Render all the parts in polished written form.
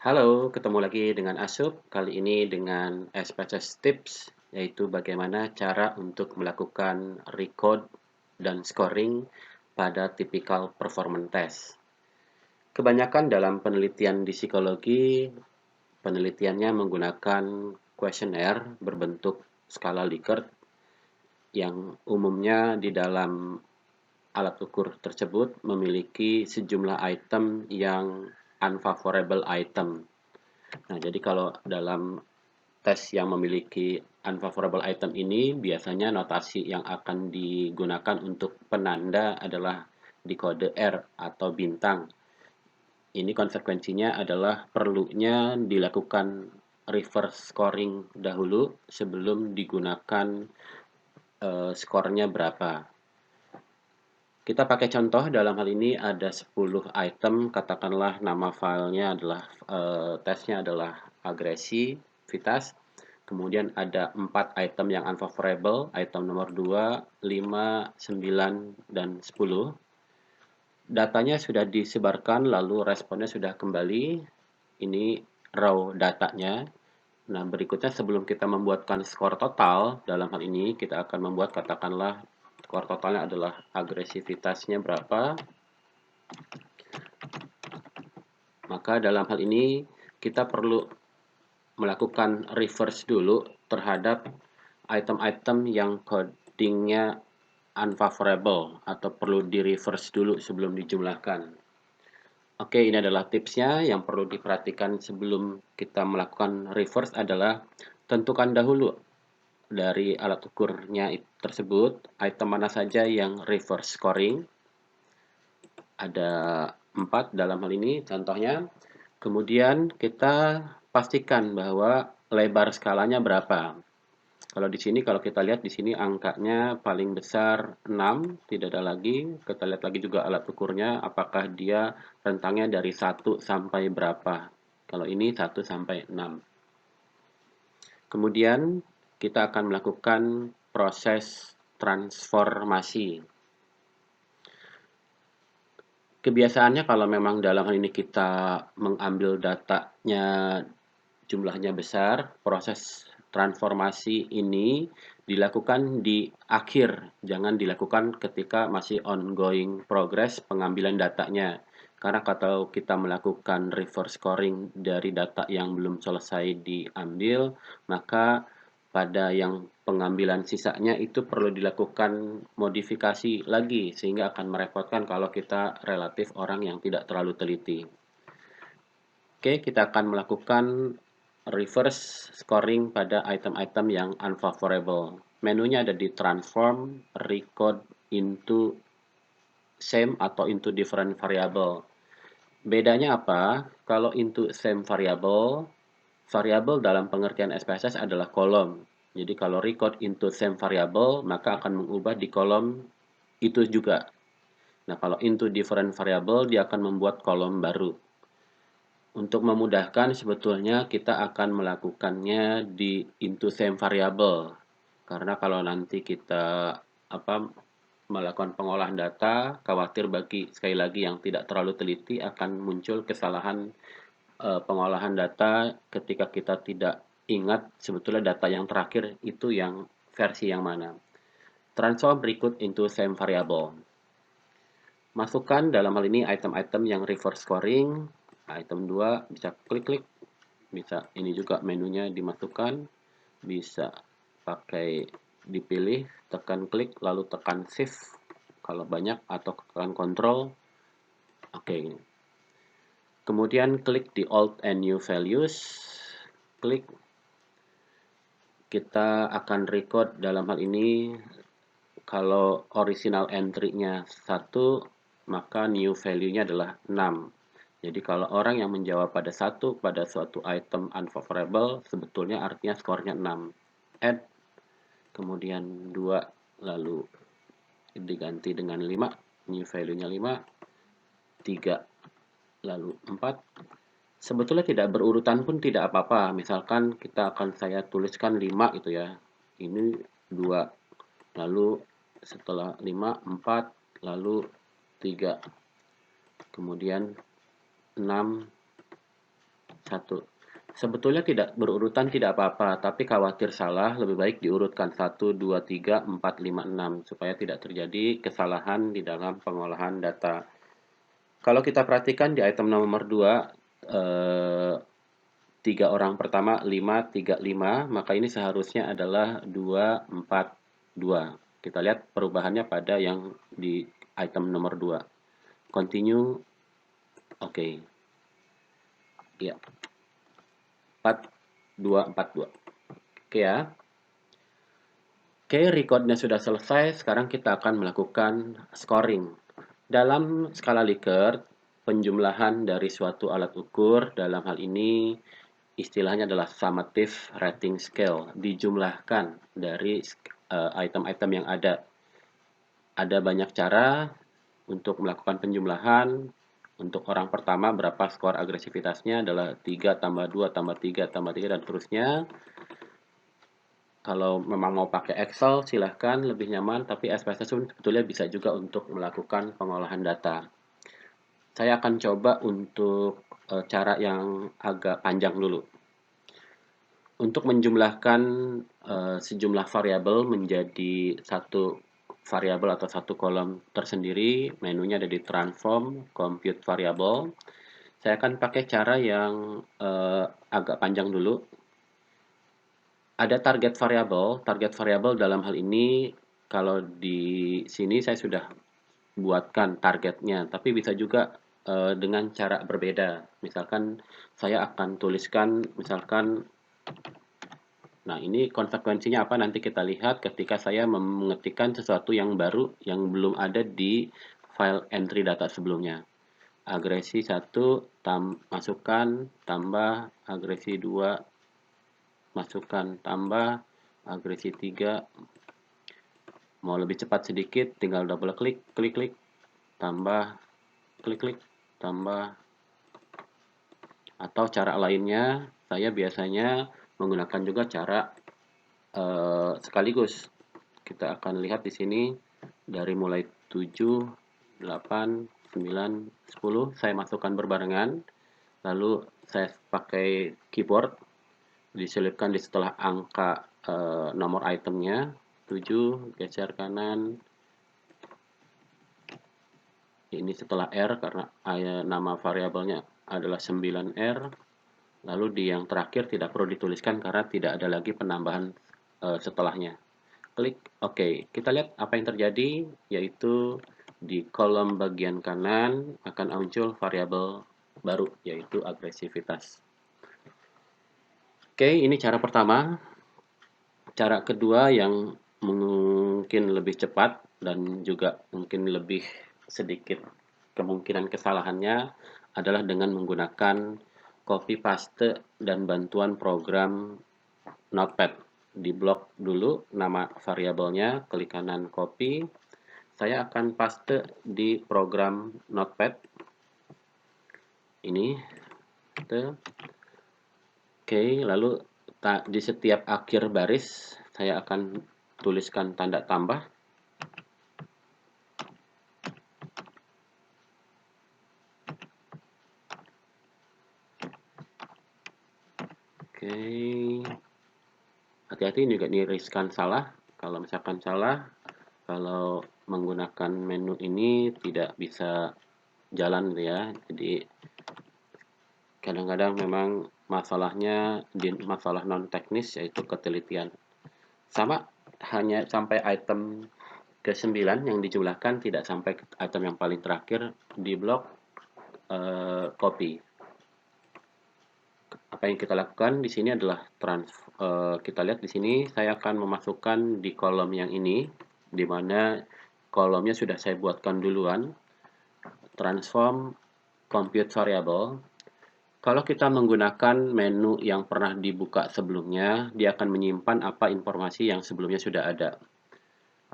Halo, ketemu lagi dengan Asup. Kali ini dengan SPSS Tips, yaitu bagaimana cara untuk melakukan record dan scoring pada typical performance test. Kebanyakan dalam penelitian di psikologi, penelitiannya menggunakan kuesioner berbentuk skala Likert yang umumnya di dalam alat ukur tersebut memiliki sejumlah item yang unfavorable item. Nah, jadi kalau dalam tes yang memiliki unfavorable item ini, biasanya notasi yang akan digunakan untuk penanda adalah di kode R atau bintang. Ini konsekuensinya adalah perlunya dilakukan reverse scoring dahulu sebelum digunakan skornya berapa. Kita pakai contoh dalam hal ini ada 10 item, katakanlah nama filenya adalah tesnya adalah agresivitas. Kemudian ada 4 item yang unfavorable, item nomor 2, 5, 9, dan 10. Datanya sudah disebarkan, lalu responnya sudah kembali. Ini raw datanya. Nah, berikutnya sebelum kita membuatkan skor total, dalam hal ini kita akan membuat katakanlah skor totalnya adalah agresivitasnya berapa. Maka dalam hal ini kita perlu melakukan reverse dulu terhadap item-item yang codingnya unfavorable atau perlu di reverse dulu sebelum dijumlahkan. Oke, ini adalah tipsnya yang perlu diperhatikan sebelum kita melakukan reverse adalah tentukan dahulu dari alat ukurnya tersebut item mana saja yang reverse scoring. Ada 4 dalam hal ini contohnya. Kemudian kita pastikan bahwa lebar skalanya berapa. Kalau di sini kalau kita lihat di sini angkanya paling besar 6, tidak ada lagi. Kita lihat lagi juga alat ukurnya apakah dia rentangnya dari 1 sampai berapa. Kalau ini 1 sampai 6. Kemudian kita akan melakukan proses transformasi. Kebiasaannya kalau memang dalam hal ini kita mengambil datanya jumlahnya besar, proses transformasi ini dilakukan di akhir, jangan dilakukan ketika masih ongoing progress pengambilan datanya. Karena kalau kita melakukan reverse scoring dari data yang belum selesai diambil, maka pada yang pengambilan sisanya itu perlu dilakukan modifikasi lagi sehingga akan merepotkan kalau kita relatif orang yang tidak terlalu teliti. Oke, kita akan melakukan reverse scoring pada item-item yang unfavorable. Menunya ada di transform, recode into same atau into different variable. Bedanya apa? Kalau into same variable, variable dalam pengertian SPSS adalah kolom. Jadi kalau record into same variable, maka akan mengubah di kolom itu juga. Nah, kalau into different variable, dia akan membuat kolom baru. Untuk memudahkan sebetulnya kita akan melakukannya di into same variable. Karena kalau nanti kita melakukan pengolahan data, khawatir bagi sekali lagi yang tidak terlalu teliti akan muncul kesalahan pengolahan data ketika kita tidak ingat sebetulnya data yang terakhir itu yang versi yang mana. Transform berikut into same variable. Masukkan dalam hal ini item-item yang reverse scoring. Item 2 bisa klik-klik, bisa ini juga menunya dimasukkan, bisa pakai dipilih, tekan klik lalu tekan shift kalau banyak atau tekan control. Oke. Kemudian klik di alt and new values, klik. Kita akan record dalam hal ini kalau original entry-nya 1, maka new value-nya adalah 6. Jadi kalau orang yang menjawab pada 1 pada suatu item unfavorable, sebetulnya artinya skornya 6. Add, kemudian 2, lalu diganti dengan 5, new value-nya 5, 3, lalu 4. Sebetulnya tidak berurutan pun tidak apa-apa. Misalkan saya tuliskan 5 gitu ya. Ini 2, lalu setelah 5, 4, lalu 3, kemudian 6, 1. Sebetulnya tidak berurutan tidak apa-apa, tapi khawatir salah, lebih baik diurutkan 1, 2, 3, 4, 5, 6 supaya tidak terjadi kesalahan di dalam pengolahan data. Kalau kita perhatikan di item nomor 2, eh, 3 orang pertama 5, 3, 5, maka ini seharusnya adalah 2, 4, 2. Kita lihat perubahannya pada yang di item nomor 2. Continue, oke. Ya, 4, 2, 4, 2. Oke ya. Oke, recordnya sudah selesai. Sekarang kita akan melakukan scoring. Dalam skala Likert, penjumlahan dari suatu alat ukur, dalam hal ini istilahnya adalah summative rating scale, dijumlahkan dari item-item yang ada. Ada banyak cara untuk melakukan penjumlahan. Untuk orang pertama, berapa skor agresivitasnya adalah 3 tambah 2 tambah 3 tambah 3 dan seterusnya. Kalau memang mau pakai Excel, silahkan lebih nyaman, tapi SPSS sebetulnya bisa juga untuk melakukan pengolahan data. Saya akan coba untuk cara yang agak panjang dulu. Untuk menjumlahkan sejumlah variabel menjadi satu variabel atau satu kolom tersendiri, menunya ada di Transform, Compute Variable. Saya akan pakai cara yang agak panjang dulu. Ada target variabel dalam hal ini kalau di sini saya sudah buatkan targetnya, tapi bisa juga dengan cara berbeda. Misalkan saya akan tuliskan, misalkan, nah ini konsekuensinya apa nanti kita lihat ketika saya mengetikkan sesuatu yang baru yang belum ada di file entry data sebelumnya. Agresi 1 masukkan, tambah, agresi 2 masukkan, tambah, agresi 3. Mau lebih cepat sedikit, tinggal double klik, klik, tambah, klik, tambah. Atau cara lainnya, saya biasanya menggunakan juga cara sekaligus. Kita akan lihat di sini dari mulai 7, 8, 9, 10, saya masukkan berbarengan. Lalu saya pakai keyboard, diselipkan di setelah angka nomor itemnya. 7, geser kanan, ini setelah R karena nama variabelnya adalah 9R. Lalu di yang terakhir tidak perlu dituliskan karena tidak ada lagi penambahan setelahnya. Klik OK. Kita lihat apa yang terjadi, yaitu di kolom bagian kanan akan muncul variabel baru, yaitu agresivitas. Oke, ini cara pertama. Cara kedua yang mungkin lebih cepat dan juga mungkin lebih sedikit kemungkinan kesalahannya adalah dengan menggunakan copy paste dan bantuan program Notepad. Di blok dulu nama variabelnya, klik kanan copy. Saya akan paste di program Notepad. Ini. Oke, lalu di setiap akhir baris saya akan tuliskan tanda tambah. Oke, hati-hati juga ini riskan salah. Kalau misalkan salah, kalau menggunakan menu ini tidak bisa jalan ya. Jadi kadang-kadang memang masalahnya di masalah non teknis, yaitu ketelitian. Sama, hanya sampai item ke-9 yang dijumlahkan, tidak sampai ke item yang paling terakhir di blok copy. Apa yang kita lakukan di sini adalah kita lihat di sini saya akan memasukkan di kolom yang ini, di mana kolomnya sudah saya buatkan duluan, transform compute variable. Kalau kita menggunakan menu yang pernah dibuka sebelumnya, dia akan menyimpan apa informasi yang sebelumnya sudah ada.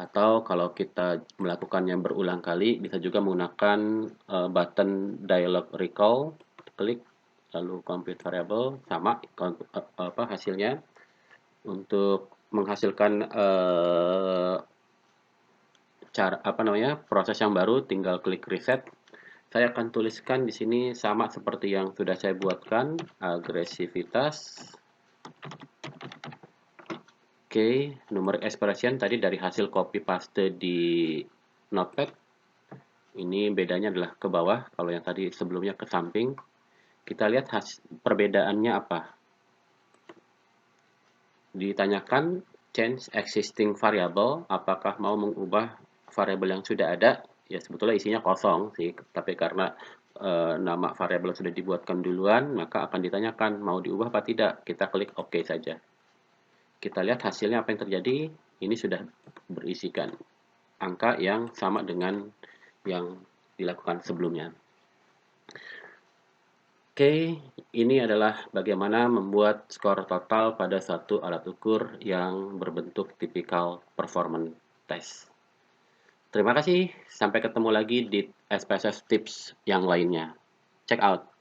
Atau kalau kita melakukannya berulang kali, bisa juga menggunakan button dialog recall, klik, lalu compute variable, sama hasilnya. Untuk menghasilkan proses yang baru, tinggal klik reset. Saya akan tuliskan di sini sama seperti yang sudah saya buatkan, agresivitas. Oke, numeric expression tadi dari hasil copy paste di Notepad. Ini bedanya adalah ke bawah, kalau yang tadi sebelumnya ke samping. Kita lihat perbedaannya apa. Ditanyakan change existing variable, apakah mau mengubah variabel yang sudah ada. Ya sebetulnya isinya kosong sih, tapi karena nama variabel sudah dibuatkan duluan, maka akan ditanyakan mau diubah apa tidak. Kita klik OK saja. Kita lihat hasilnya apa yang terjadi. Ini sudah berisikan angka yang sama dengan yang dilakukan sebelumnya. Oke, ini adalah bagaimana membuat skor total pada satu alat ukur yang berbentuk tipikal performance test. Terima kasih, sampai ketemu lagi di SPSS Tips yang lainnya. Check out.